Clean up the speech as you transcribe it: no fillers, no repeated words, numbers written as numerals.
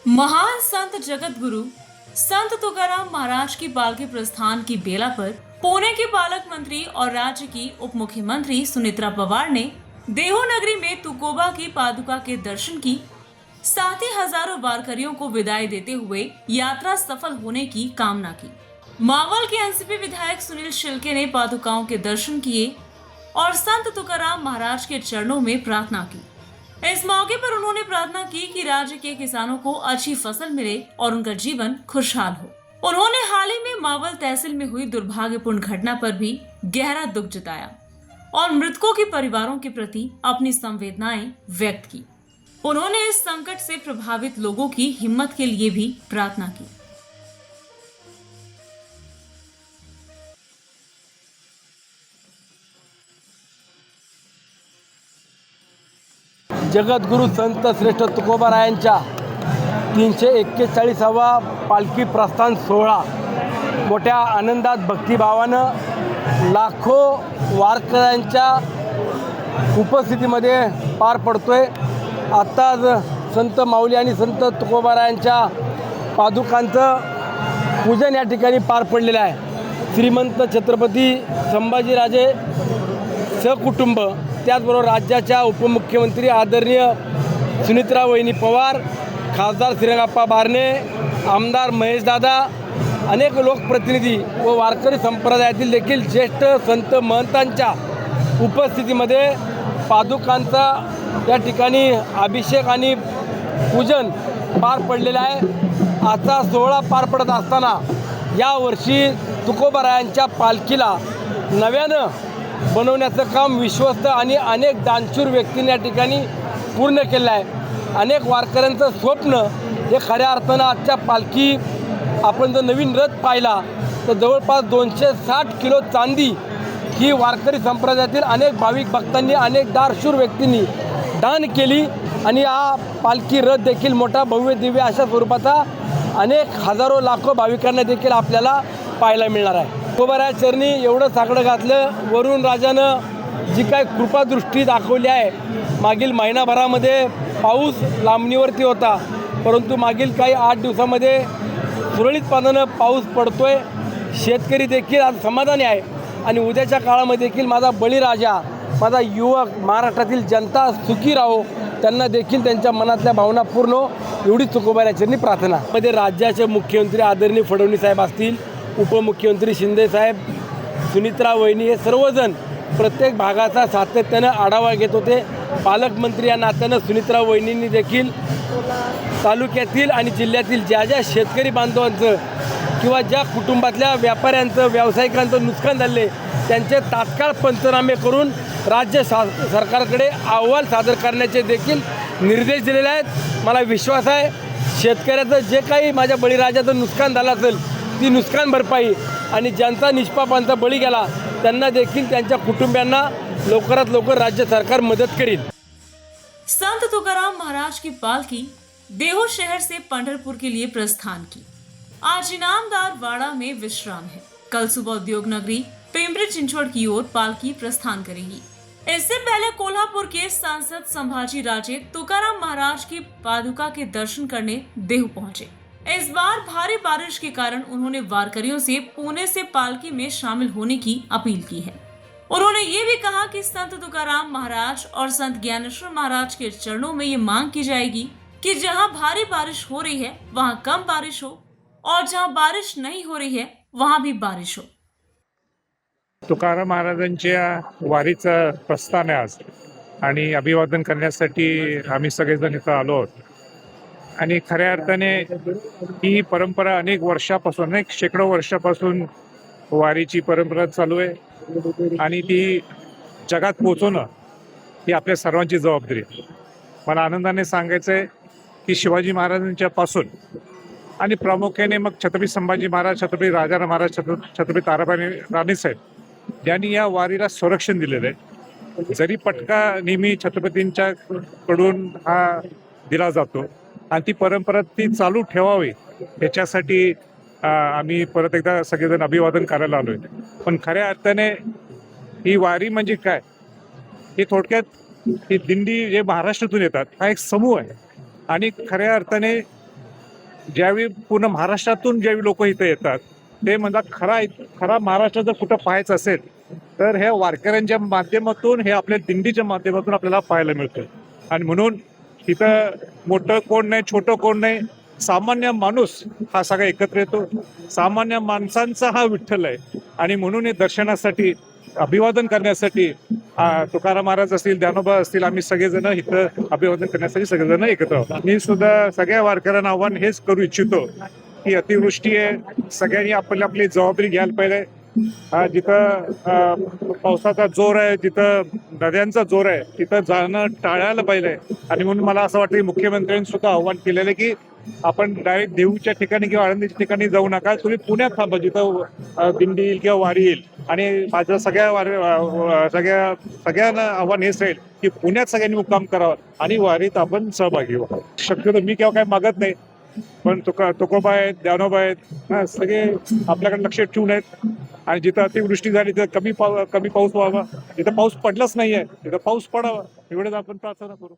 महान संत जगत गुरु संत तुकाराम महाराज की पालकी प्रस्थान की बेला पर पुणे के पालक मंत्री और राज्य की उप मुख्यमंत्री सुनेत्रा पवार ने देहू नगरी में तुकोबा की पादुका के दर्शन की। साथ ही हजारों वारकरियों को विदाई देते हुए यात्रा सफल होने की कामना की। मावल के एनसीपी विधायक सुनील शिल्के ने पादुकाओं के दर्शन किए और संत तुकाराम महाराज के चरणों में प्रार्थना की। इस मौके पर उन्होंने प्रार्थना की कि राज्य के किसानों को अच्छी फसल मिले और उनका जीवन खुशहाल हो। उन्होंने हाल ही में मावल तहसील में हुई दुर्भाग्यपूर्ण घटना पर भी गहरा दुख जताया और मृतकों के परिवारों के प्रति अपनी संवेदनाएं व्यक्त की। उन्होंने इस संकट से प्रभावित लोगों की हिम्मत के लिए भी प्रार्थना की। जगद्गुरु संत श्रेष्ठ तुकोबारायांच्या 341वा पालखी प्रस्थान सोहळा मोठ्या आनंदात भक्तिभावानं लाखो वारकऱ्यांच्या उपस्थितीमध्ये पार पडतोय। आत्ताच संत माऊली आणि संत तुकोबारायांच्या पादुकांचं पूजन या ठिकाणी पार पडलेलं आहे। श्रीमंत छत्रपती संभाजीराजे सहकुटुंब, त्याचबरोबर राज्याच्या उपमुख्यमंत्री आदरणीय सुनेत्रा वहिनी पवार, खासदार श्रीरंगाप्पा बारणे, आमदार महेशदादा, अनेक लोकप्रतिनिधी व वारकरी संप्रदायातील देखील ज्येष्ठ संत महंतांच्या उपस्थितीमध्ये पादुकांचा या ठिकाणी अभिषेक आणि पूजन पार पडलेलं आहे। आजचा सोहळा पार पडत असताना यावर्षी तुकोबारायांच्या पालखीला नव्यानं बनवण्याचं काम विश्वस्त आणि अनेक दानशूर व्यक्तींनी या ठिकाणी पूर्ण केलं आहे। अनेक वारकऱ्यांचं स्वप्न हे खऱ्या अर्थानं आजच्या पालखी आपण जर नवीन रथ पाहिला तर जवळपास 260 किलो चांदी ही वारकरी संप्रदायातील अनेक भाविक भक्तांनी, अनेक दानशूर व्यक्तींनी दान केली आणि हा पालखी रथ देखील मोठा भव्य दिव्य अशा स्वरूपाचा अनेक हजारो लाखो भाविकांना देखील आपल्याला पाहायला मिळणार आहे। तुकोबाराया चरणी एवढं साकडं घातलं, वरून राजानं जी काय कृपादृष्टी दाखवली आहे। मागील महिनाभरामध्ये पाऊस लांबणीवरती होता, परंतु मागील काही 8 दिवसामध्ये सुरळीतपणानं पाऊस पडतोय। शेतकरी देखील आज समाधानी आहे आणि उद्याच्या काळामध्ये देखील माझा बळीराजा, माझा युवक, महाराष्ट्रातील जनता सुखी राहो, त्यांना देखील त्यांच्या मनातल्या भावना पूर्ण हो, एवढीच तुकोबाराया चरणी प्रार्थना। मध्ये राज्याचे मुख्यमंत्री आदरणीय फडणवीस साहेब असतील, उपमुख्यमंत्री शिंदे साहेब, सुनेत्रा वहिनी, हे सर्वजण प्रत्येक भागाचा सातत्यानं आढावा घेत होते। पालकमंत्री या नात्यानं सुनेत्रा वहिनींनी देखील तालुक्यातील आणि जिल्ह्यातील ज्या शेतकरी बांधवांचं किंवा ज्या कुटुंबातल्या व्यापाऱ्यांचं, व्यावसायिकांचं नुकसान झाले त्यांचे तात्काळ पंचनामे करून राज्य सरकारकडे अहवाल सादर करण्याचे देखील निर्देश दिलेले आहेत। मला विश्वास आहे शेतकऱ्याचं जे काही माझ्या बळीराजाचं नुकसान झालं असेल ती नुकसान भरपाई आणि ज्यांचा निष्पापांचा बळी गेला त्यांना देखील त्यांच्या कुटुंबियांना लवकरात लवकर राज्य सरकार मदत करेल। संत तुकाराम महाराज की पालकी देहू शहर से पंढरपुर के लिए प्रस्थान की। आज इनामदार वाड़ा में विश्राम है। कल सुबह उद्योग नगरी पिंपरी चिंचवड़ की ओर पालकी प्रस्थान करेगी। इससे पहले कोल्हापुर के सांसद संभाजी राजे तुकाराम महाराज की पादुका के दर्शन करने देहू पहुंचे। इस बार भारी बारिश के कारण उन्होंने वारकरियों से पुणे से पालकी में शामिल होने की अपील की है। उन्होंने ये भी कहा कि संत तुकाराम महाराज और संत ज्ञानेश्वर महाराज के चरणों में ये मांग की जाएगी कि जहां भारी बारिश हो रही है वहां कम बारिश हो और जहां बारिश नहीं हो रही है वहां भी बारिश हो। तुकाराम महाराजांच्या वारीचं प्रस्थान आहे आज आणि अभिवादन करण्यासाठी आम्ही सगळेजण इथं आलो आहोत। आणि खऱ्या अर्थाने ही परंपरा अनेक वर्षापासून, अनेक शेकडो वर्षापासून वारीची परंपरा चालू आहे आणि ती जगात पोहोचवणं ही आपल्या सर्वांची जबाबदारी आहे। मला आनंदाने सांगायचं आहे की शिवाजी महाराजांच्या पासून आणि प्रामुख्याने मग छत्रपती संभाजी महाराज, छत्रपती राजाराम महाराज, छत्रपती ताराबाई राणीसाहेब यांनी या वारीला संरक्षण दिलेलं आहे। जरी पटका नेहमी छत्रपतींच्या कडून हा दिला जातो आणि ती परंपरा ती चालू ठेवावी याच्यासाठी आम्ही परत एकदा सगळेजण अभिवादन करायला आलोय। पण खऱ्या अर्थाने ही वारी म्हणजे काय, हे थोडक्यात ही दिंडी जे महाराष्ट्रातून येतात हा एक समूह आहे आणि खऱ्या अर्थाने ज्यावेळी पूर्ण महाराष्ट्रातून ज्यावेळी लोक इथे येतात ते म्हणतात खरा महाराष्ट्र जर कुठं पाहायचं असेल तर हे वारकऱ्यांच्या माध्यमातून, हे आपल्या दिंडीच्या माध्यमातून आपल्याला पाहायला मिळतं. आणि म्हणून इथं मोठं कोण नाही, छोटं कोण नाही, सामान्य माणूस हा सगळा एकत्र येतो. सामान्य माणसांचा हा विठ्ठल आहे. आणि म्हणून हे दर्शनासाठी, अभिवादन करण्यासाठी तुकाराम महाराज असतील, ज्ञानोबा असतील, आम्ही सगळेजण इथं अभिवादन करण्यासाठी सगळेजण एकत्र आहोत. मी सुद्धा सगळ्या वारकऱ्यांना आव्हान हेच करू इच्छितो की अतिवृष्टी आहे, सगळ्यांनी आपली जबाबदारी घ्यायला पाहिजे. जिथं पावसाचा जोर आहे, जिथं नद्यांचा जोर आहे, तिथं जाणं टाळायला पाहिजे. आणि म्हणून मला असं वाटतं की मुख्यमंत्र्यांनी सुद्धा आव्हान केलेलं आहे की आपण डायरेक्ट देऊच्या ठिकाणी किंवा आळंदीच्या ठिकाणी जाऊ नका, तुम्ही पुण्यात थांबा जिथं दिंडी येईल किंवा वारी येईल. आणि माझं सगळ्यांना आव्हान हेच राहील की पुण्यात सगळ्यांनी मुक्काम करावा आणि वारीत आपण सहभागी व्हावं. शक्यतो मी केव्हा काय मागत नाही, पण तुकोबा आहेत, ज्ञानोबा आहेत, सगळे आपल्याकडे लक्ष ठेवून आहेत. आणि जिथं अतिवृष्टी झाली तिथं कमी पाऊस व्हावा, जिथं पाऊस पडलाच नाहीये तिथं पाऊस पडावा, एवढंच आपण प्रार्थना करू.